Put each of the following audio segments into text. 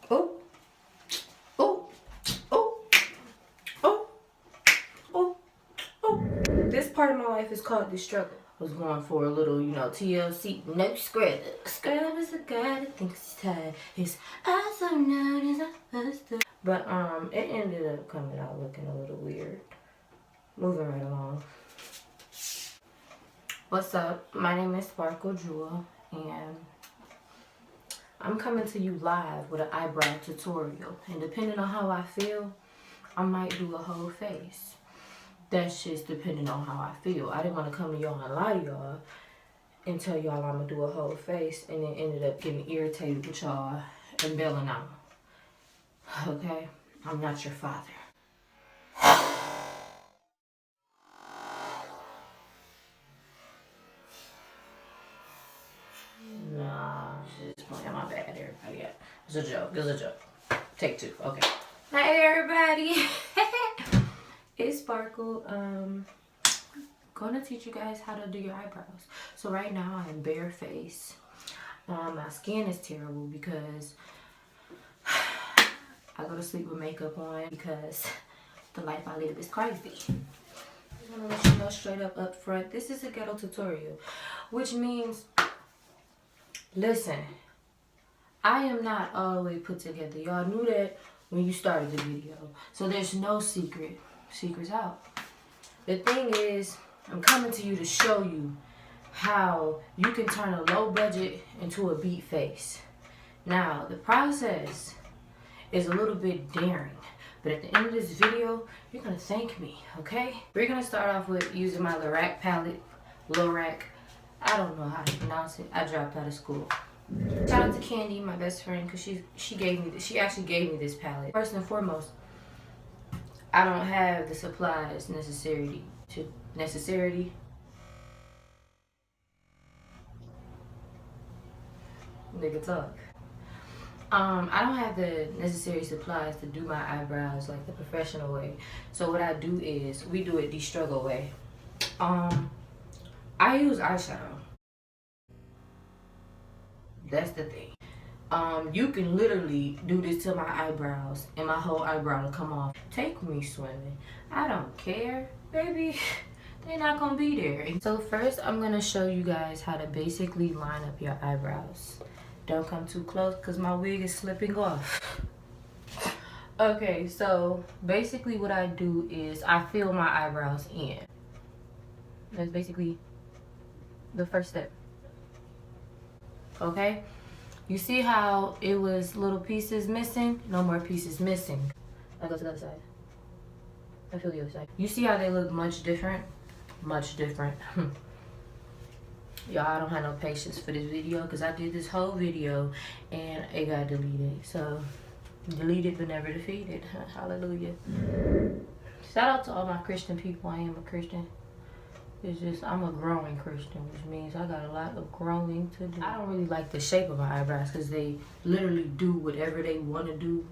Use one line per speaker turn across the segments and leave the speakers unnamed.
Oh, oh, oh, oh, oh, oh. This part of my life is called the struggle. I was going for a little, TLC. No scrub. Scrub is a guy that thinks he's tired. His eyes are not as I supposed to. But it ended up coming out looking a little weird. Moving right along. What's up? My name is Sparkle Jewel, and I'm coming to you live with an eyebrow tutorial. And depending on how I feel, I might do a whole face. That's just depending on how I feel. I didn't want to come to y'all and lie to y'all and tell y'all I'm going to do a whole face, and then ended up getting irritated with y'all and bailing out. Okay? I'm not your father. Nah, just playing. My bad, everybody. Yeah, it's a joke. It's a joke. Take two. Okay. Hi, everybody. It's Sparkle. Gonna teach you guys how to do your eyebrows. So right now I'm bare face. My skin is terrible because I go to sleep with makeup on because the life I live is crazy. I'm gonna let you know straight up front. This is a ghetto tutorial, which means, listen, I am not all the way put together. Y'all knew that when you started the video. So there's no secrets out. The thing is, I'm coming to you to show you how you can turn a low budget into a beat face. Now, the process is a little bit daring, but at the end of this video, you're gonna thank me, okay? We're gonna start off with using my Lorac palette. Lorac, I don't know how to pronounce it. I dropped out of school. Shout out to Candy, my best friend, because she gave me this. She actually gave me this palette. First and foremost, I don't have the supplies necessary. Nigga talk. I don't have the necessary supplies to do my eyebrows like the professional way. So what I do is we do it the struggle way. I use eyeshadow. That's the thing. You can literally do this to my eyebrows and my whole eyebrow will come off. Take me swimming. I don't care, baby. They're not gonna be there. So first, I'm gonna show you guys how to basically line up your eyebrows. Don't come too close because my wig is slipping off. Okay, so basically what I do is I fill my eyebrows in. That's basically the first step. Okay? You see how it was little pieces missing? No more pieces missing. I go to the other side. I feel the other side. You see how they look much different? Much different. Y'all, I don't have no patience for this video because I did this whole video and it got deleted. So, deleted but never defeated. Hallelujah. Shout out to all my Christian people. I am a Christian. It's just, I'm a growing Christian, which means I got a lot of growing to do. I don't really like the shape of my eyebrows because they literally do whatever they want to do.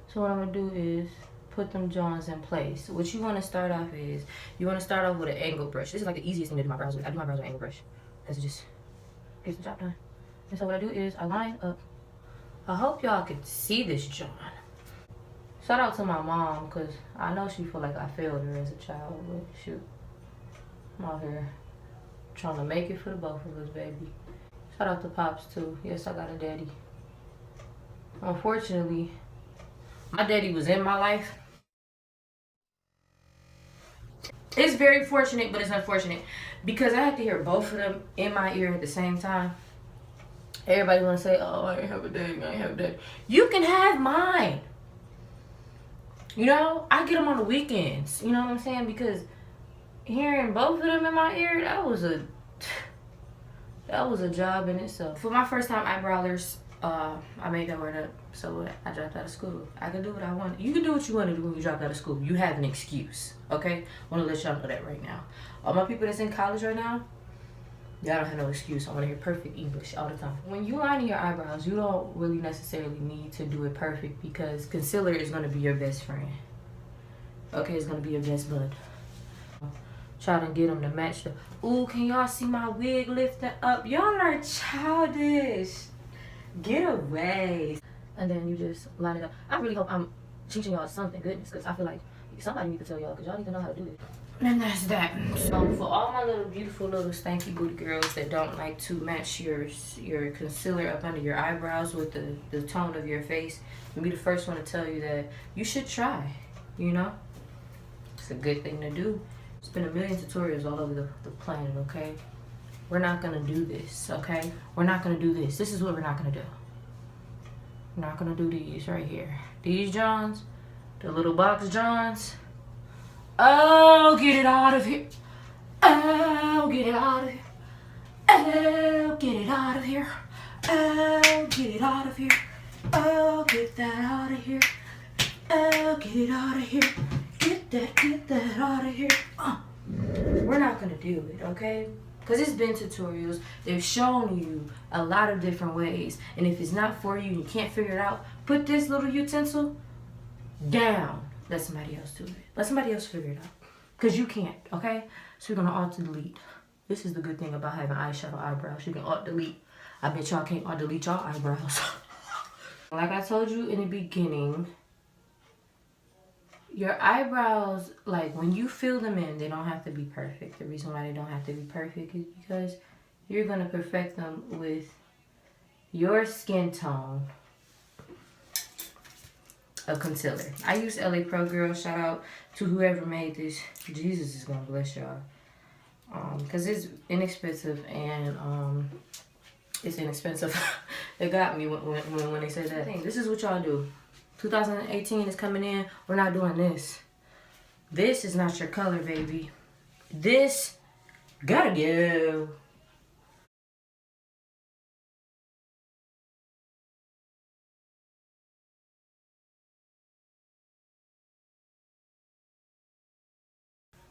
So what I'm going to do is put them joints in place. What you want to start off is, you want to start off with an angle brush. This is like the easiest thing to do my brows with. I do my brows with an angle brush. Because it just gets the job done. And so what I do is I line up. I hope y'all can see this joint. Shout out to my mom because I know she feel like I failed her as a child, but shoot. I'm out here trying to make it for the both of us, baby. Shout out to Pops too. Yes, I got a daddy. Unfortunately, my daddy was in my life. It's very fortunate, but it's unfortunate because I had to hear both of them in my ear at the same time. Everybody want to say, oh, I ain't have a daddy, I ain't have a daddy. You can have mine. You know, I get them on the weekends. You know what I'm saying? Because hearing both of them in my ear, that was a job in itself. For my first time eyebrowers, I made that word up. So I dropped out of school. I can do what I want. You can do what you want to do when you drop out of school. You have an excuse, okay? I want to let y'all know that right now. All my people that's in college right now, y'all don't have no excuse. I want to hear perfect English all the time. When you lining your eyebrows, you don't really necessarily need to do it perfect because concealer is going to be your best friend. Okay, it's going to be your best bud. Try to get them to match the... Ooh, can y'all see my wig lifting up? Y'all are childish. Get away. and then you just line it up. I really hope I'm teaching y'all something goodness, because I feel like somebody need to tell y'all, because y'all need to know how to do this. And that's that. So for all my little beautiful little stanky booty girls that don't like to match your concealer up under your eyebrows with the tone of your face, I'll be the first one to tell you that you should try. You know, it's a good thing to do. There's been a million tutorials all over the planet. Okay, we're not gonna do this. Okay, we're not gonna do this. This is what we're not gonna do. We're not gonna do these right here. These Johns, the little box Johns. Oh, get it out of here. Oh, get it out of here. Oh, get it out of here. Oh, get it out of here. Oh, get that out of here. Oh, get it out of here. Get that out of here. We're not gonna do it, okay? Because it's been tutorials. They've shown you a lot of different ways. And if it's not for you and you can't figure it out, put this little utensil down. Let somebody else do it. Let somebody else figure it out. Because you can't, okay? So we're going to alt-delete. This is the good thing about having eyeshadow eyebrows. You can alt-delete. I bet y'all can't alt-delete y'all eyebrows. Like I told you in the beginning, your eyebrows, like when you fill them in, they don't have to be perfect. The reason why they don't have to be perfect is because you're going to perfect them with your skin tone of concealer. I use LA Pro Girl. Shout out to whoever made this. Jesus is gonna bless y'all. Cause it's inexpensive and it's inexpensive. It got me when they said that. This is what y'all do. 2018 is coming in. We're not doing this. This is not your color, baby. This gotta go.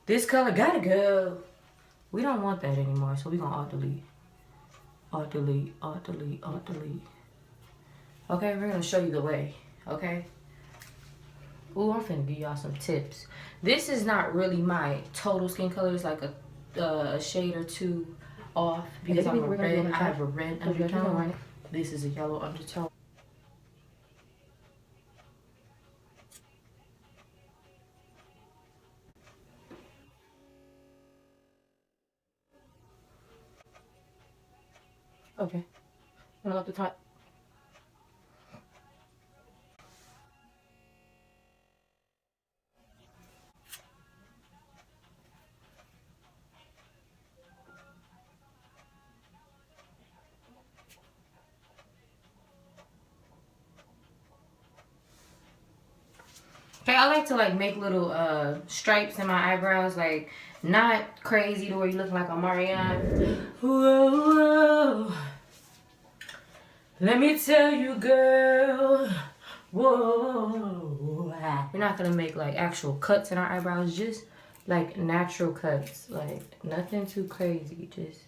This color gotta go. We don't want that anymore, so we're gonna alt-delete. Alt-delete, alt-delete, alt-delete. Okay, we're gonna show you the way, okay? Ooh, I'm finna give y'all some tips. This is not really my total skin color. It's like a shade or two off because I'm a red. I have a red undertone. This is a yellow undertone. Okay, I'm up the top. Okay, I like to like make little stripes in my eyebrows, like not crazy to where you look like a Marianne. Whoa, let me tell you, girl. Whoa, we're not gonna make like actual cuts in our eyebrows, just like natural cuts, like nothing too crazy, just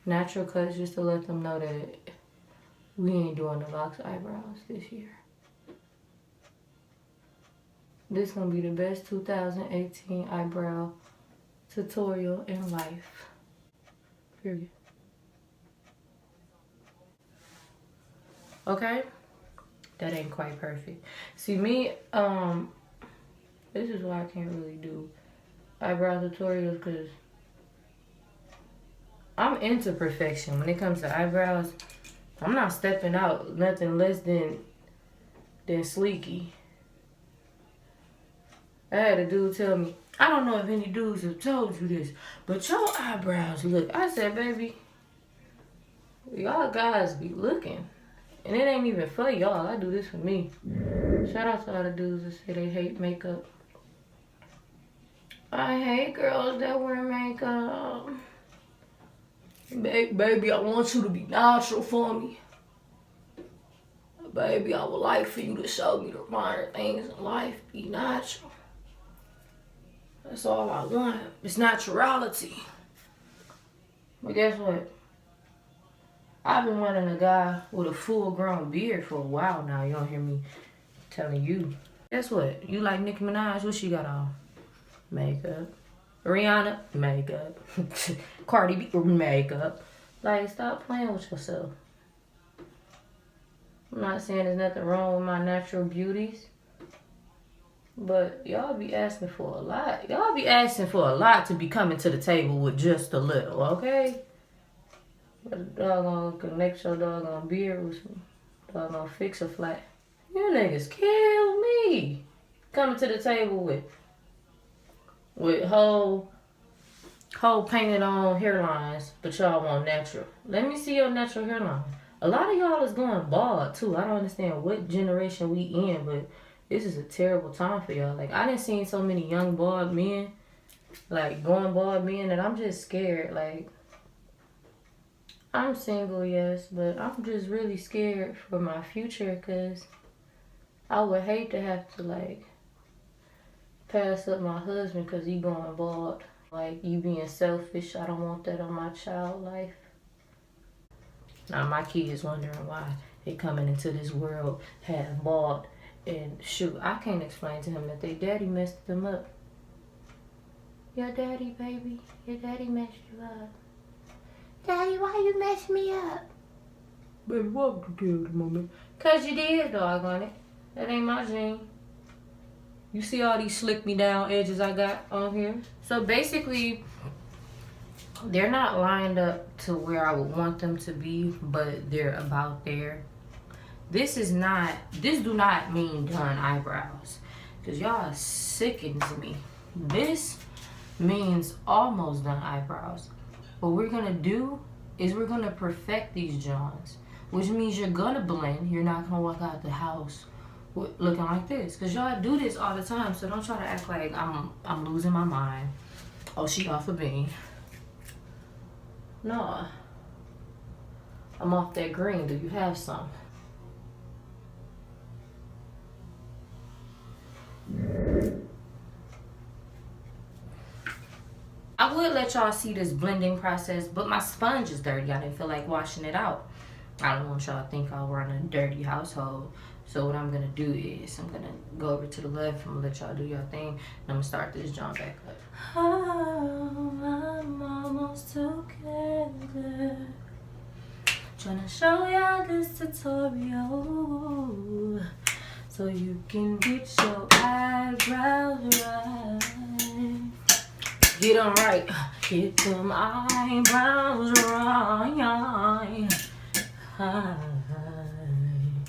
natural cuts, just to let them know that we ain't doing the box eyebrows this year. This is gonna be the best 2018 eyebrow tutorial in life. Period. Okay? That ain't quite perfect. See me, this is why I can't really do eyebrow tutorials, because I'm into perfection. When it comes to eyebrows, I'm not stepping out nothing less than sleeky. I had a dude tell me, I don't know if any dudes have told you this, but your eyebrows look. I said, baby, y'all guys be looking. And it ain't even for y'all. I do this for me. Shout out to all the dudes that say they hate makeup. I hate girls that wear makeup. Baby, I want you to be natural for me. Baby, I would like for you to show me the finer things in life. Be natural. That's all I want. It's naturality. But guess what? I've been wanting a guy with a full-grown beard for a while now. You don't hear me telling you. Guess what? You like Nicki Minaj? What she got on? Makeup. Rihanna? Makeup. Cardi B? Makeup. Like, stop playing with yourself. I'm not saying there's nothing wrong with my natural beauties. But y'all be asking for a lot. Y'all be asking for a lot to be coming to the table with just a little, okay? But a doggone connect your doggone beard with some doggone fix a flat. You niggas kill me. Coming to the table with whole painted on hairlines, but y'all want natural. Let me see your natural hairline. A lot of y'all is going bald too. I don't understand what generation we in, but this is a terrible time for y'all. Like, I done seen so many young bald men, like going bald men, that I'm just scared. Like, I'm single, yes, but I'm just really scared for my future, because I would hate to have to, like, pass up my husband because he going bald. Like, you being selfish, I don't want that on my child life. Now, my kids wondering why they coming into this world half bald. And shoot, I can't explain to him that their daddy messed them up. Your daddy, baby. Your daddy messed you up. Daddy, why you mess me up? Baby, what you do, mommy? Cause you did, doggone it. That ain't my gene. You see all these slick me down edges I got on here? So basically, they're not lined up to where I would want them to be, but they're about there. This do not mean done eyebrows, because y'all are sickening to me. This means almost done eyebrows. What we're gonna do is we're gonna perfect these joints, which means you're gonna blend. You're not gonna walk out the house looking like this, because y'all do this all the time. So don't try to act like I'm losing my mind. Oh, she off of me. No, I'm off that green. Do you have some? I would let y'all see this blending process, but my sponge is dirty. I didn't feel like washing it out. I don't want y'all to think I'll run a dirty household. So what I'm gonna do is I'm gonna go over to the left. I'm gonna let y'all do your thing, and I'm gonna start this joint back up. Oh, I'm almost together. Trying to show y'all this tutorial so you can get your eyebrows right. Get them right. Get them eyebrows right.